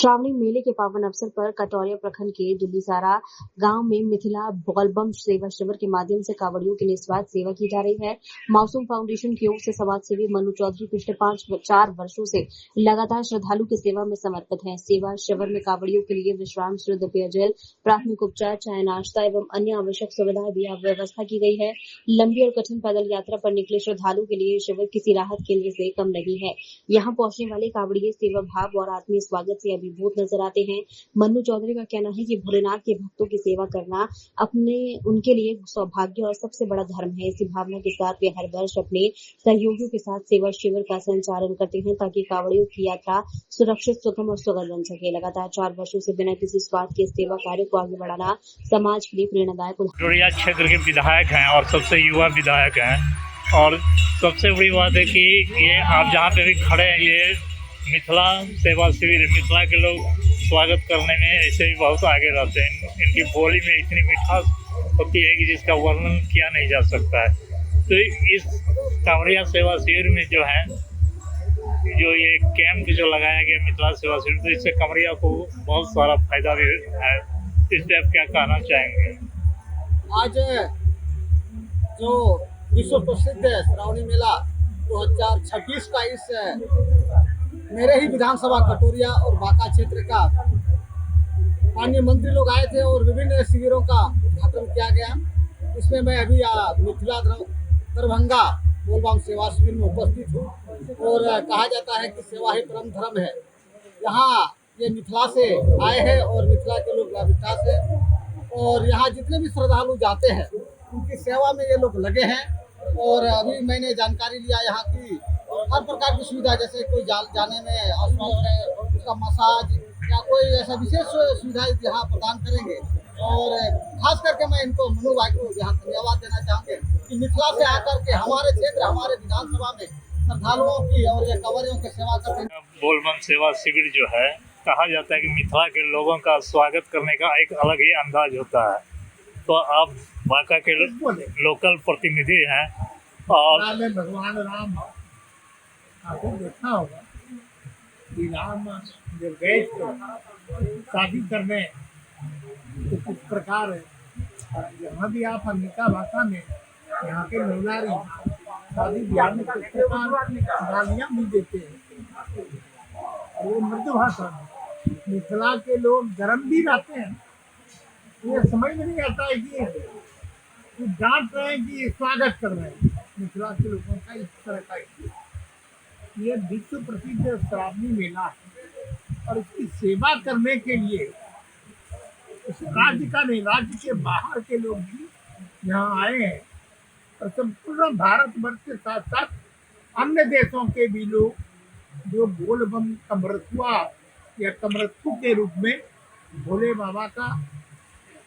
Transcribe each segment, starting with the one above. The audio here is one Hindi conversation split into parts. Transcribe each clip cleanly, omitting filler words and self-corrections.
श्रावणी मेले के पावन अवसर पर कटौरिया प्रखंड के दुल्लीसारा गांव में मिथिला बोलबम सेवा शिविर के माध्यम से कांवड़ियों की निस्वार्थ सेवा की जा रही है। मासूम फाउंडेशन की ओर से समाज सेवी मनु चौधरी पिछले 4 वर्षों से लगातार श्रद्धालु की सेवा में समर्पित हैं। सेवा शिविर में कांवड़ियों के लिए विश्राम, शुद्ध पेयजल, प्राथमिक उपचार, चाय, नाश्ता एवं अन्य आवश्यक सुविधाएं भी व्यवस्था की गई है। लंबी और कठिन पैदल यात्रा पर निकले श्रद्धालु के लिए शिविर किसी राहत केंद्र से कम नहीं है। यहाँ पहुंचने वाले कांवड़िये सेवा भाव और आत्मीय स्वागत से अभिभूत नजर आते हैं। मन्नू चौधरी का कहना है कि भोलेनाथ के भक्तों की सेवा करना उनके लिए सौभाग्य और सबसे बड़ा धर्म है। इसी भावना के साथ वे हर वर्ष अपने सहयोगियों के साथ सेवा शिविर का संचालन करते हैं ताकि कांवड़ियों की यात्रा सुरक्षित, सुगम और सुखद बन सके। लगातार 4 वर्षों से बिना किसी स्वार्थ के सेवा कार्य को आगे बढ़ाना समाज के लिए प्रेरणादायक कटौरिया क्षेत्र के विधायक हैं और सबसे युवा विधायक हैं। और सबसे बड़ी बात है कि ये आप जहाँ पे भी खड़े हैं, ये मिथिला सेवा शिविर, मिथिला के लोग स्वागत करने में ऐसे भी बहुत आगे रहते हैं। इनकी बोली में इतनी मिठास होती है कि जिसका वर्णन किया नहीं जा सकता है। तो इस कांवड़िया सेवा शिविर में जो ये कैंप जो लगाया गया मिथिला सेवा शिविर, तो इससे कांवड़िया को बहुत सारा फायदा भी है। इस पे आप क्या कहना चाहेंगे? आज जो विश्व प्रसिद्ध श्रावणी मेला 2026 का इस मेरे ही विधानसभा कटौरिया और बांका क्षेत्र का माननीय मंत्री लोग आए थे और विभिन्न शिविरों का उद्घाटन किया गया। इसमें मैं अभी मिथिला दरभंगा बोलबम सेवा शिविर में उपस्थित हूँ और कहा जाता है कि सेवा ही परम धर्म है। यहाँ ये मिथिला से आए हैं और मिथिला के लोग विकास है और यहाँ जितने भी श्रद्धालु जाते हैं उनकी सेवा में ये लोग लगे हैं। और अभी मैंने जानकारी लिया यहाँ की हर प्रकार की सुविधा, जैसे कोई जाने में असफल है उसका मसाज या कोई ऐसा विशेष सुविधा यहाँ प्रदान करेंगे। और खास करके मैं इनको मनु भाई को यहाँ धन्यवाद देना चाहूँगे कि मिथिला से आकर के हमारे क्षेत्र, हमारे विधानसभा में श्रद्धालुओं की और ये कांवड़ियों की सेवा करते हैं। बोलबम सेवा शिविर जो है, कहा जाता है कि मिथिला के लोगों का स्वागत करने का एक अलग ही अंदाज होता है। तो आप बांका के लोकल प्रतिनिधि हैं और भगवान राम आपको देखा होगा कि राम जब गए शादी करने तो किस प्रकार है। यहाँ भी आप अंबिका भाषा में यहाँ के महिलाएं शादी ब्याह में किस प्रकार गालियाँ भी देते हैं। वो मृदु भाषा में मिथिला के लोग गर्म भी रहते हैं। ये समझ में नहीं आता है कि डांट रहे हैं कि स्वागत कर रहे हैं। मिथिला के लोगों का इस तरह का ये विश्व प्रसिद्ध श्रावणी मेला है और इसकी सेवा करने के लिए इस राज्य का नहीं, राज्य के बाहर के लोग भी यहाँ आए हैं और संपूर्ण भारत वर्ष के साथ साथ अन्य देशों के भी लोग जो बोलबम कमरथुआ या कमरथु के रूप में भोले बाबा का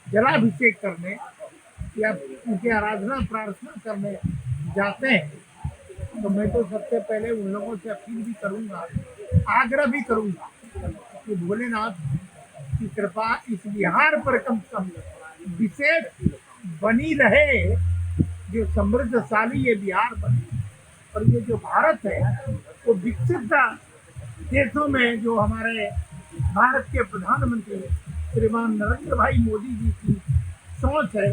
जलाभिषेक करने या उनकी आराधना प्रार्थना करने जाते हैं। तो मैं तो सबसे पहले उन लोगों से अपील भी करूंगा, आग्रह भी करूंगा कि भोलेनाथ की कृपा इस बिहार पर कम से कम विशेष बनी रहे, जो समृद्धशाली ये बिहार बने और ये जो भारत है वो विकसित देशों में जो हमारे भारत के प्रधानमंत्री श्रीमान नरेंद्र भाई मोदी जी की सोच है,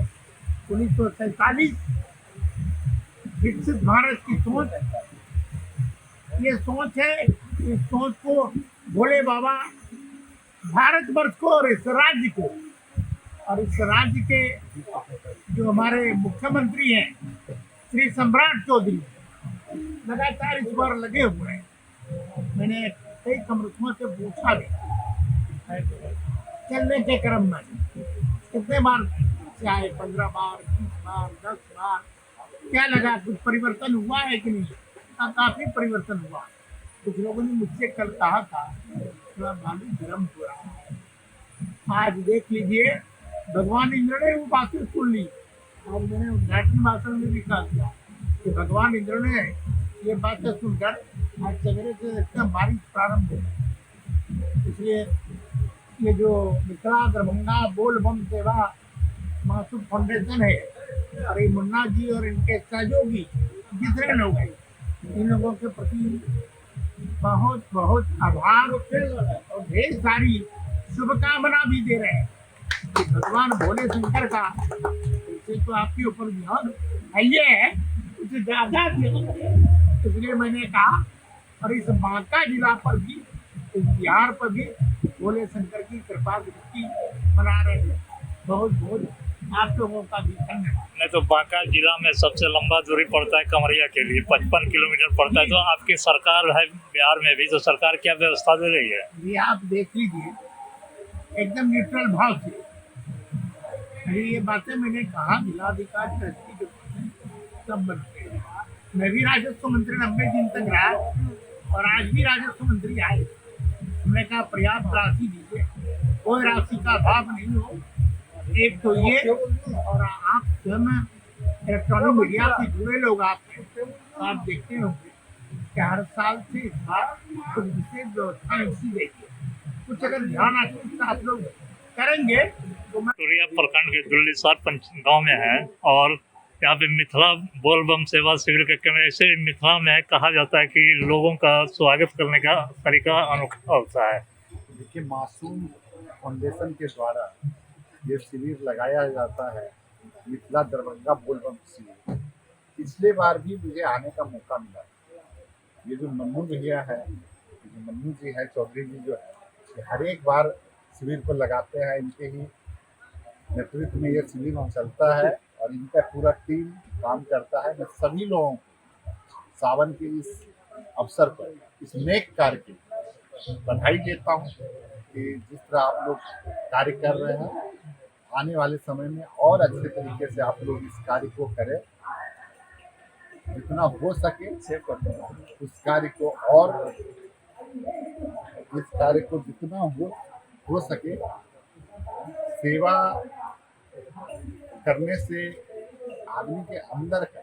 1947 विकसित भारत की सोच, ये सोच है। इस सोच को भोले बाबा भारतवर्ष को और इस राज्य को और इस राज्य के जो हमारे मुख्यमंत्री हैं श्री सम्राट चौधरी लगातार इस बार लगे हुए हैं। मैंने कई कमरुओं से पूछा भी चलने के क्रम में कितने बार चाहे 15 बार, 20 बार, 10 बार, क्या लगा कुछ परिवर्तन हुआ है कि नहीं? काफी परिवर्तन हुआ। कुछ लोगों ने मुझसे कल कहा था थोड़ा भाभी गर्म हो रहा है। आज देख लीजिए भगवान इंद्र ने वो बातें सुन ली और मैंने उद्घाटन भाषण में भी कहा था कि भगवान इंद्र ने ये बातें सुनकर आज सवेरे से एकदम बारिश प्रारंभ हो गई। इसलिए ये जो मिथिला दरभंगा बोलबम सेवा मासूम फाउंडेशन है और ये मुन्ना जी और इनके सहयोगी जितने लोग हैं, इन लोगों के प्रति बहुत बहुत आभार और ढेर सारी शुभकामना भी दे रहे हैं कि भगवान भोले शंकर का उसे तो आपके ऊपर ध्यान है ही है, उसे ज्यादा ध्यान है। इसलिए मैंने कहा, और इस बांका जिला पर भी, इस बिहार पर भी भोले शंकर की कृपा दृष्टि बना रहे हैं। बहुत बहुत आप लोगों का भी धन्यवाद। नहीं तो बांका जिला में सबसे लंबा दूरी पड़ता है कमरिया के लिए, 55 किलोमीटर पड़ता है। तो आपकी सरकार है बिहार में भी, तो सरकार क्या व्यवस्था दे रही है? ये आप देख लीजिए, एकदम न्यूट्रल भाव से। अरे ये बातें मैंने कहा, जिलाधिकारी ट्रस्टी जो सब बनते हैं। मैं भी राजस्व मंत्री 90 दिन तक रहा और आज भी राजस्व मंत्री आए। हमने कहा पर्याप्त राशि दीजिए, कोई राशि का अभाव नहीं हो। एक तो ये, और आप स्वयं इलेक्ट्रॉनिक मीडिया से जुड़े लोग आप हैं, तो आप देखते होंगे कि हर साल से इस बार कुछ विशेष व्यवस्था ऐसी देखिए, कुछ अगर ध्यान आप लोग करेंगे तो मैं टोरिया प्रखंड के दुल्लीसार गांव में है और यहाँ पे मिथिला बोलबम सेवा शिविर के केंद्र। ऐसे मिथिला में कहा जाता है कि लोगों का स्वागत करने का तरीका अनोखा होता है। देखिए, मासूम फाउंडेशन के द्वारा ये शिविर लगाया जाता है, मिथिला दरभंगा बोलबम शिविर। पिछले बार भी मुझे आने का मौका मिला। ये जो मन्नू भैया है, मन्नू जी है, चौधरी जी जो है, ये हर एक बार शिविर को लगाते हैं। इनके ही नेतृत्व में ये शिविर चलता है और इनका पूरा टीम काम करता है। मैं सभी लोगों को सावन के इस अवसर पर इस नेक कार्य की बधाई देता हूँ कि जिस तरह आप लोग कार्य कर रहे हैं, आने वाले समय में और अच्छे तरीके से आप लोग इस कार्य को करें। जितना हो सके उस कार्य को, और इस कार्य को जितना हो सके सेवा करने से आदमी के अंदर का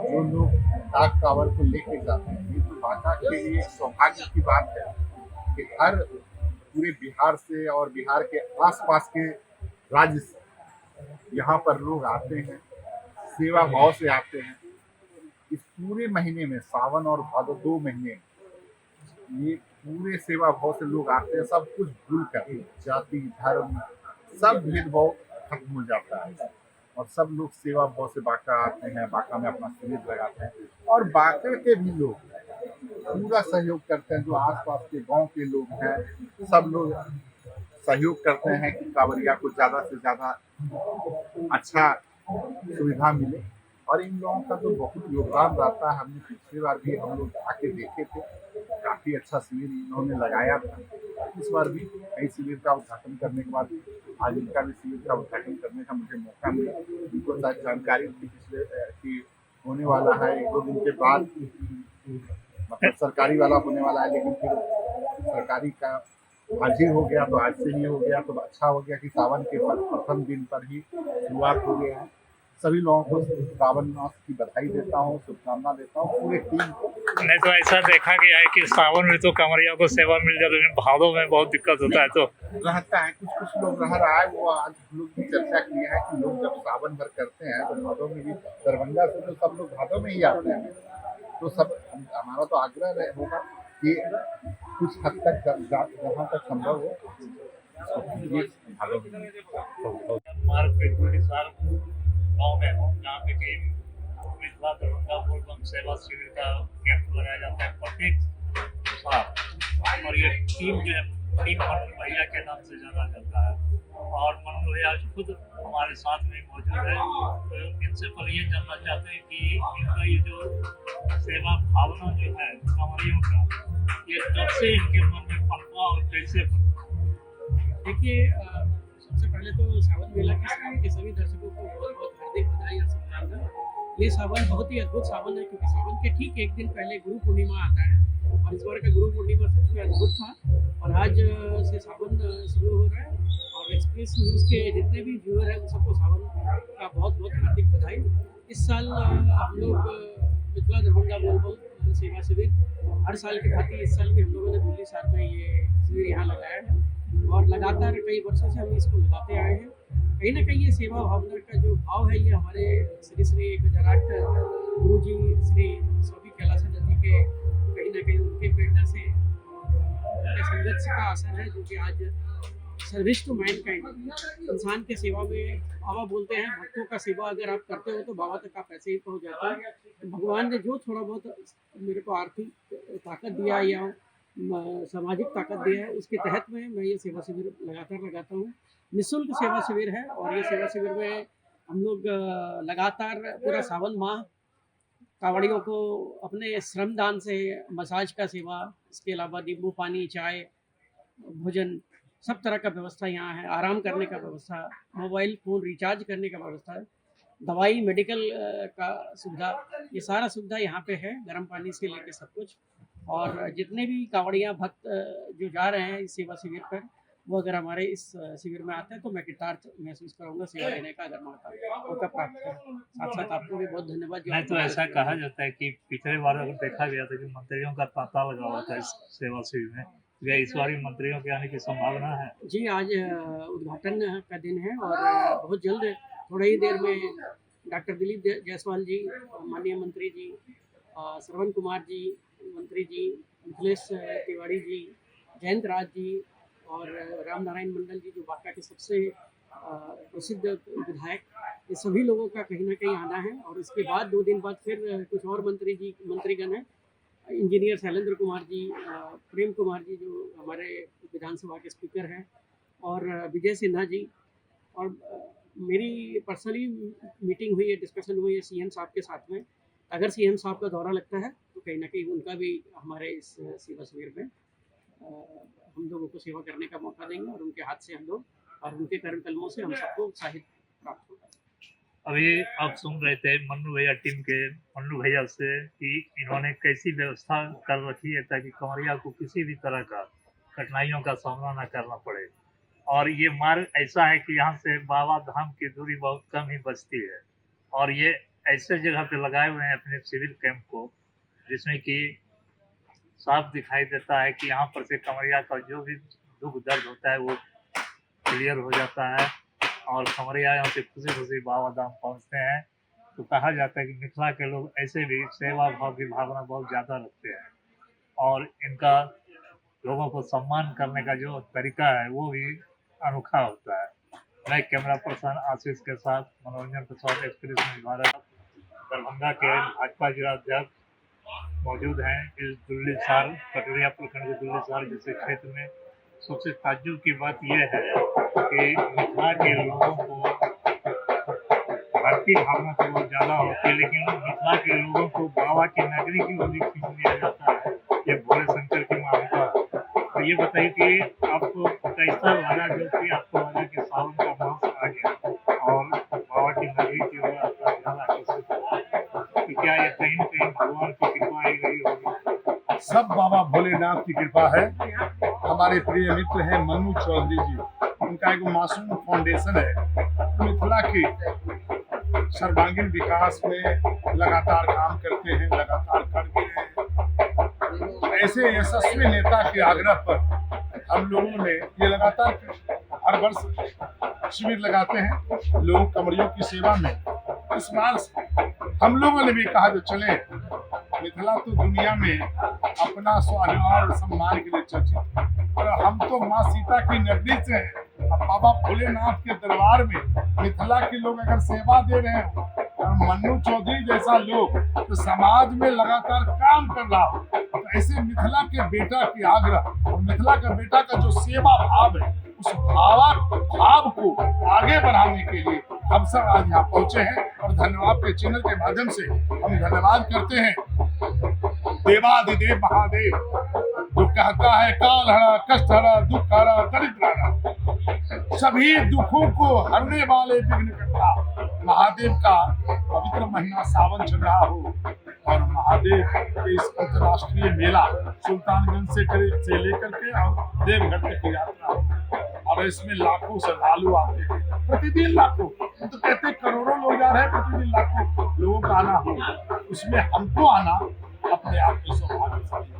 जो लोग डाक कावड़ को लेके जाते हैं, ये तो बांका के लिए एक सौभाग्य की बात है कि हर पूरे बिहार से और बिहार के आसपास के राज्य से यहाँ पर लोग आते हैं, सेवा भाव से आते हैं। इस पूरे महीने में, सावन और भादो 2 महीने, ये पूरे सेवा भाव से लोग आते हैं। सब कुछ भूल कर, जाति धर्म सब भेदभाव खत्म हो जाता है और सब लोग सेवा भाव से बांका आते हैं, बांका में अपना शिविर लगाते हैं। और बांका के भी लोग पूरा सहयोग करते हैं। जो आसपास के गांव के लोग हैं, सब लोग सहयोग करते हैं कि कांवरिया को ज़्यादा से ज़्यादा अच्छा सुविधा मिले। और इन लोगों का तो बहुत योगदान रहता है। हमने पिछली बार भी हम लोग आके देखे थे, काफ़ी अच्छा शिविर इन्होंने लगाया था। इस बार भी कई शिविर का उद्घाटन करने के बाद आज इनका भी शिविर का उद्घाटन करने का मुझे मौका मिला। उनको शायद जानकारी थी पिछले कि होने वाला है 1-2 दिन के बाद, मतलब सरकारी वाला होने वाला है, लेकिन फिर सरकारी का आज ही हो गया, तो आज से ही हो गया। तो अच्छा हो गया कि सावन के प्रथम दिन पर ही शुरुआत हो गया है। सभी लोगों को सावन मास की बधाई देता हूँ, शुभकामना देता हूँ पूरे टीम को। नहीं तो ऐसा देखा गया है कि सावन में तो कांवरिया को सेवा मिल जाती है, लेकिन भादों में बहुत दिक्कत होता है। तो रहता है, कुछ लोग रह रहा है। वो आज हम लोग भी चर्चा किया है कि लोग जब सावन भर करते हैं तो भादों में भी, दरभंगा से तो सब लोग भादों में ही आते हैं। तो सब हमारा तो आग्रह होगा कि कुछ हद तक जहाँ तक संभव हो भादों में। गाँव में हूँ, जहाँ पे कि मिथिला दरभंगा बोलबम सेवा शिविर का कैंप लगाया जाता है प्रत्येक साल। और ये टीम जो है, टीम मन्नू भैया के नाम से जाना जाता है। और मन्नू भैया खुद हमारे साथ में मौजूद है। तो इनसे पर ये जानना चाहते हैं कि इनका ये जो सेवा भावना जो है कांवरियों का, ये कब से इनके मन में पनपा और कैसे पनपा? देखिए, सबसे पहले तो सावन मेला के सभी दर्शकों को बहुत बहुत हार्दिक बधाई और शुभकामनाएं। ये सावन बहुत ही अद्भुत सावन है, क्योंकि सावन के ठीक एक दिन पहले गुरु पूर्णिमा आता है और इस बार का गुरु पूर्णिमा सच में अद्भुत था। और आज से सावन शुरू हो रहा है और एक्सप्रेस न्यूज़ के जितने भी व्यूअर हैं उन सबको सावन का बहुत बहुत हार्दिक बधाई। इस साल हम लोग मिथिला दरभंगा बोलबम सेवा शिविर हर साल की भांति इस साल भी हम लोगों ने दुल्लीसार में ये शिविर यहाँ लगाया है और लगातार कई वर्षों से हम इसको लगाते आए हैं। कहीं ना कहीं ये सेवा भावना का जो भाव है, ये हमारे श्री 1008 गुरु जी श्री स्वामी कैलासानंद जी के कहीं न कहीं उनके प्रेरणा से उनके संघर्ष का असर है, जो कि आज सर्विस टू मैनकाइंड, इंसान के सेवा में, बाबा बोलते हैं भक्तों का सेवा अगर आप करते हो तो बाबा तक आप ऐसे ही पहुंच जाते हैं। तो भगवान ने जो थोड़ा बहुत मेरे को आर्थिक ताकत दिया या सामाजिक ताकत दिया है, उसके तहत में मैं ये सेवा शिविर लगातार लगाता हूँ। निःशुल्क सेवा शिविर है और ये सेवा शिविर में हम लोग लगातार पूरा सावन माह कांवड़ियों को अपने श्रमदान से मसाज का सेवा, इसके अलावा नींबू पानी, चाय, भोजन, सब तरह का व्यवस्था यहाँ है। आराम करने का व्यवस्था, मोबाइल फ़ोन रिचार्ज करने का व्यवस्था है, दवाई, मेडिकल का सुविधा, ये सारा सुविधा यहाँ पे है, गर्म पानी से लेके सब कुछ। और जितने भी कांवड़ियाँ भक्त जो जा रहे हैं इस सेवा शिविर पर, वो अगर हमारे इस शिविर में आते हैं तो मैं कृतार्थ महसूस करूँगा सेवा देने का, अगर मौका प्राप्त करें। साथ साथ आपको भी बहुत धन्यवाद। नहीं तो ऐसा कहा जाता है कि पिछले बार अगर देखा गया था कि मंत्रियों का तांता लगा हुआ था इस सेवा शिविर में, क्या इस बार मंत्रियों के आने की संभावना है? जी, आज उद्घाटन का दिन है और बहुत जल्द, थोड़ी ही देर में डॉक्टर दिलीप जायसवाल जी, माननीय मंत्री जी, श्रवण कुमार जी मंत्री जी, मिथिलेश तिवारी जी, जयंत राज जी और राम नारायण मंडल जी, जो बांका के सबसे प्रसिद्ध विधायक, ये सभी लोगों का कहीं ना कहीं आना है। और इसके बाद 2 दिन बाद फिर कुछ और मंत्रीगण हैं, इंजीनियर शैलेंद्र कुमार जी, प्रेम कुमार जी जो हमारे विधानसभा के स्पीकर हैं, और विजय सिन्हा जी। और मेरी पर्सनली मीटिंग हुई है, डिस्कशन हुई है सीएम साहब के साथ में। अगर सीएम साहब का दौरा लगता है तो कहीं ना कहीं उनका भी हमारे इस सेवा शिविर में हम लोगों को सेवा करने का मौका देंगे और उनके हाथ से हम लोग और उनके कर्म कलमों से हम सबको उत्साहित प्राप्त होगा। अभी आप सुन रहे थे मन्नू भैया टीम के मन्नू भैया से कि इन्होंने कैसी व्यवस्था कर रखी है ताकि कंवरिया को किसी भी तरह का कठिनाइयों का सामना न करना पड़े। और ये मार्ग ऐसा है कि यहाँ से बाबा धाम की दूरी बहुत कम ही बचती है और ये ऐसे जगह पे लगाए हुए हैं अपने सिविल कैंप को, जिसमें कि साफ दिखाई देता है कि यहाँ पर से कंवरिया का जो भी दुख दर्द होता है वो क्लियर हो जाता है और कंवरिया यहाँ से खुशी खुशी बाबा धाम पहुँचते हैं। तो कहा जाता है कि मिथिला के लोग ऐसे भी सेवा भाव की भावना बहुत ज़्यादा रखते हैं और इनका लोगों को सम्मान करने का जो तरीका है वो भी अनोखा होता है। मैं कैमरा पर्सन आशीष के साथ मनोरंजन प्रसाद, एक्सप्रेस न्यूज़ भारत, दरभंगा के भाजपा जिला अध्यक्ष मौजूद हैं इस दुल्लीसार कटोरिया प्रखंड के दुल्लीसार जैसे क्षेत्र में। सबसे ताज्जुब की बात यह है कि मिथिला के लोगों को भक्ति भावना तो बहुत ज़्यादा होती है, लेकिन मिथिला के लोगों को बाबा की नगरी की ओर खींच लिया जाता है, ये भोले शंकर की मान्यता। तो ये बताइए कि आपको कैसा लगा जो कि आपको लगा कि सावन का मास आ गया और बाबा की नगरी की ओर आपका ध्यान आकर्षित हुआ, तो क्या ये कहीं न कहीं भगवान की कृपा आई गई होगी? सब बाबा भोलेनाथ की कृपा है। हमारे प्रिय मित्र हैं मन्नू चौधरी जी, उनका एक मासूम फाउंडेशन है, मिथिला की सर्वांगीण विकास में लगातार काम करते हैं, लगातार कर भी रहे हैं। ऐसे यशस्वी नेता के आग्रह पर हम लोगों ने ये लगातार हर वर्ष शिविर लगाते हैं लोग कंवरियों की सेवा में। इस बार हम लोगों ने भी कहा जो चले, मिथिला तो दुनिया में अपना स्वाभिमान और सम्मान के लिए चर्चित है, और हम तो माँ सीता की नगरी से हैं। अब बाबा भोलेनाथ के दरबार में मिथिला के लोग अगर सेवा दे रहे हो और मन्नू चौधरी जैसा लोग तो समाज में लगातार काम कर रहा हो, तो ऐसे मिथिला के बेटा की आग्रह और मिथिला का बेटा का जो सेवा भाव है, उस भाव को आगे बढ़ाने के लिए हम सब आज यहाँ पहुंचे हैं। और धन्यवाद के चैनल के माध्यम से हम धन्यवाद करते हैं देवादिदेव महादेव जो कहता है काल हरा, कष्ट हरा, दुख हरा, दरिद्र हरा, सभी दुखों को हरने वाले विघ्नकर्ता महादेव का पवित्र महीना सावन चल रहा हो और महादेव के इस अंतर्राष्ट्रीय मेला सुल्तानगंज से लेकर के और देवघर तक की यात्रा हो और इसमें लाखों श्रद्धालु आते हैं, प्रतिदिन लाखों, तो कहते करोड़ों लोग जा रहे हैं, प्रतिदिन लाखों लोगों का आना हो, उसमें हमको आना अपने आप में सौभाग्यशाली।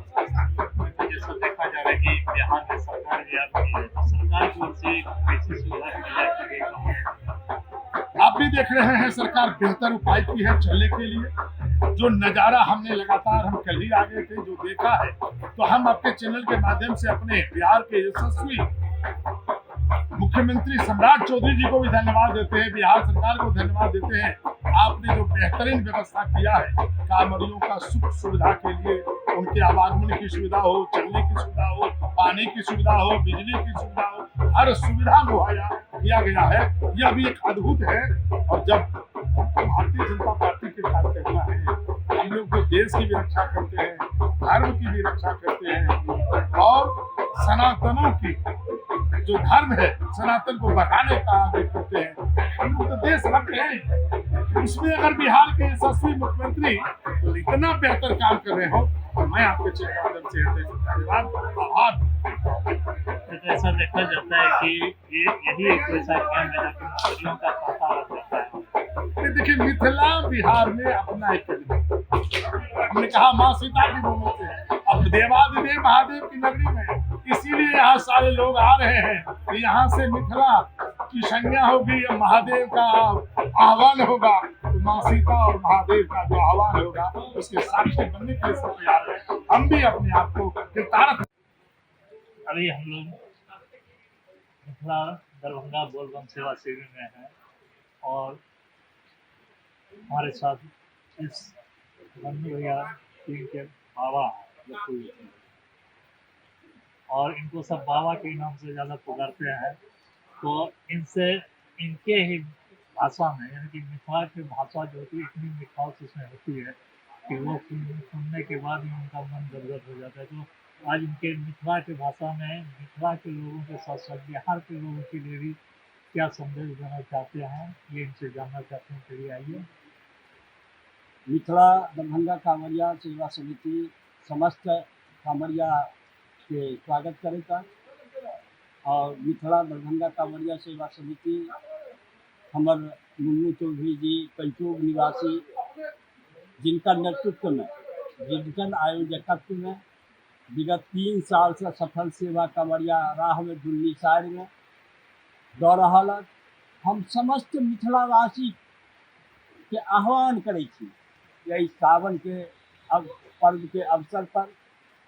जैसा देखा जा रहा है कि बिहार में सरकार भी आपकी है, सरकार की ओर से कैसी सुविधा की गई है? आप भी देख रहे हैं सरकार बेहतर उपाय की है चलने के लिए। जो नज़ारा हमने लगातार हम कल ही आ गए थे जो देखा है, तो हम आपके चैनल के माध्यम से अपने बिहार के यशस्वी मुख्यमंत्री सम्राट चौधरी जी को भी धन्यवाद देते हैं, बिहार सरकार को धन्यवाद देते हैं। आपने जो बेहतरीन व्यवस्था किया है कांवड़ियों का सुख सुविधा के लिए, उनके आवागमन की सुविधा हो, चलने की सुविधा हो, पानी की सुविधा हो, बिजली की सुविधा हो, हर सुविधा मुहैया किया गया है। यह भी एक अद्भुत है। और जब भारतीय जनता पार्टी के कार्यकर्ता है, हम लोग जो देश की भी रक्षा करते हैं, धर्म की भी रक्षा करते हैं और सनातनों की जो धर्म है सनातन को बढ़ाने का आगे करते हैं, हम लोग तो देश भक्त हैं। उसमें अगर बिहार के यशस्वी मुख्यमंत्री इतना बेहतर काम कर रहे हो तो मैं आपके माध्यम से धन्यवाद आभार। तो ऐसा देखा जाता है कि यही एक ऐसा काम है जो नौकरियों का पता रहता है। देखिए मिथिला बिहार में अपना एक हमने कहा माँ सीता की भूमि से, अब देवादिदेव महादेव की नगरी में, इसीलिए यहाँ सारे लोग आ रहे हैं। यहाँ से मिथिला की संज्ञा होगी, महादेव का आह्वान होगा, तो माँ सीता और महादेव का जो आह्वान होगा उसके साक्षी बनने के लिए सब तैयार है। हम भी अपने आप को तारक। अभी हम लोग मिथिला दरभंगा बोलबम सेवा शिविर में हैं और हमारे साथ इस बंधु भैया टीम के बाबा और इनको सब बाबा के नाम से ज़्यादा पुकारते हैं। तो इनसे इनके ही भाषा में, यानी कि मिथिला की भाषा जो होती है, इतनी मिठास इसमें होती है कि वो सुनने के बाद ही उनका मन गदगद हो जाता है। तो आज इनके मिथिला की भाषा में मिथिला के लोगों के साथ साथ बिहार के लोगों के लिए भी क्या संदेश देना चाहते हैं, ये इनसे जानना चाहते हैं। चलिए आइए। मिथिला दरभंगा कांवरिया सेवा समिति समस्त कांवरिया के स्वागत करेगा और मिथिला दरभंगा कांवरिया सेवा समिति हमर मुन्नू चौधरी जी कंचोग निवासी, जिनका नेतृत्व में, जिनका आयोजकत्व में विगत 3 साल से सफल सेवा कांवरिया राह में दिल्ली शहर में दौड़ रहा। हम समस्त मिथिलावासी के आह्वान करै छी यही सावन के पर्व के अवसर पर,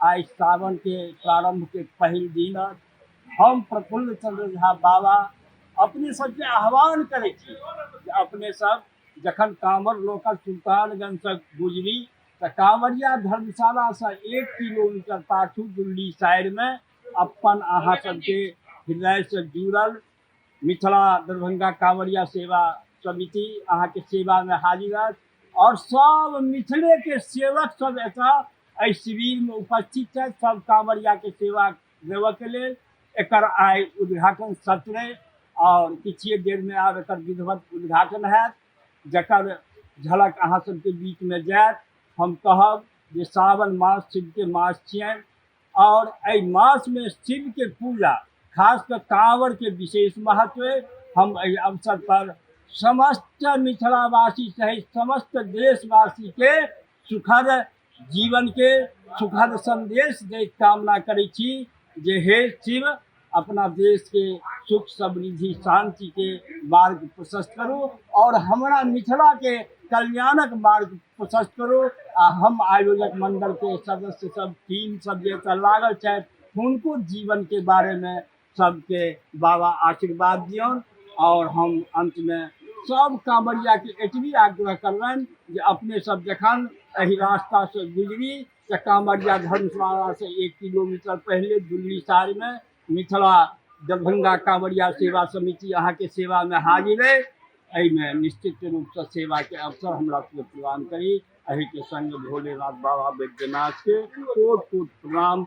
आज सावन के प्रारंभ के पहिल दिन हम प्रफुल्ल चंद्र झा बाबा अपने सबके आह्वान करै छी कि अपने सब जखन कांवर लोकल सुल्तानगंज से गुजरी तो कांवरिया धर्मशाला से 1 किलोमीटर पाछू दिल्ली शहर में अपन अहाँ सबके हृदय से जुड़ल मिथिला दरभंगा कांवरिया सेवा समिति अहाँ के सेवा में हाजिर है और सब मिथिले के सेवक सब एतऽ शिविर में उपस्थित है। सब कांवरिया के सेवा देवे के लिए एकर आइ उद्घाटन सत्र और किछुए देर में आब एकर विधिवत उद्घाटन हैत, जकर झलक अहाँ सबके बीच में जायत। हम कहब जे सावन मास शिव के मास छियनि और एहि मास में शिव के पूजा खास कर कांवर के विशेष महत्व है। हम एहि अवसर पर समस्त मिथिलावासी सहित समस्त देशवासी के सुखद जीवन के सुखद संदेश दे कामना करै छी जे हे शिव अपना देश के सुख समृद्धि शांति के मार्ग प्रशस्त करू और हमारा मिथिला के कल्याणक मार्ग प्रशस्त करू। आ हम आयोजक मंडल के सदस्य सब टीम सब जे लागल छथि हुनको जीवन के बारे में सबके बाबा आशीर्वाद दियौन। और हम अंत में सब कांवरिया के एतबी आग्रह करबनि जे अपने सब जखन एहि रास्ता से गुजरी तो कांवरिया धर्मशाला से 1 किलोमीटर पहले दिल्ली शहर में मिथिला दरभंगा कांवरिया सेवा समिति अहाँ के सेवा में हाजिर है। एहिमे निश्चित रूप से सेवा के अवसर हमरा सबके प्रदान करी। एहि के संग भोलेनाथ बाबा वैद्यनाथ के कोट कोट प्रणाम।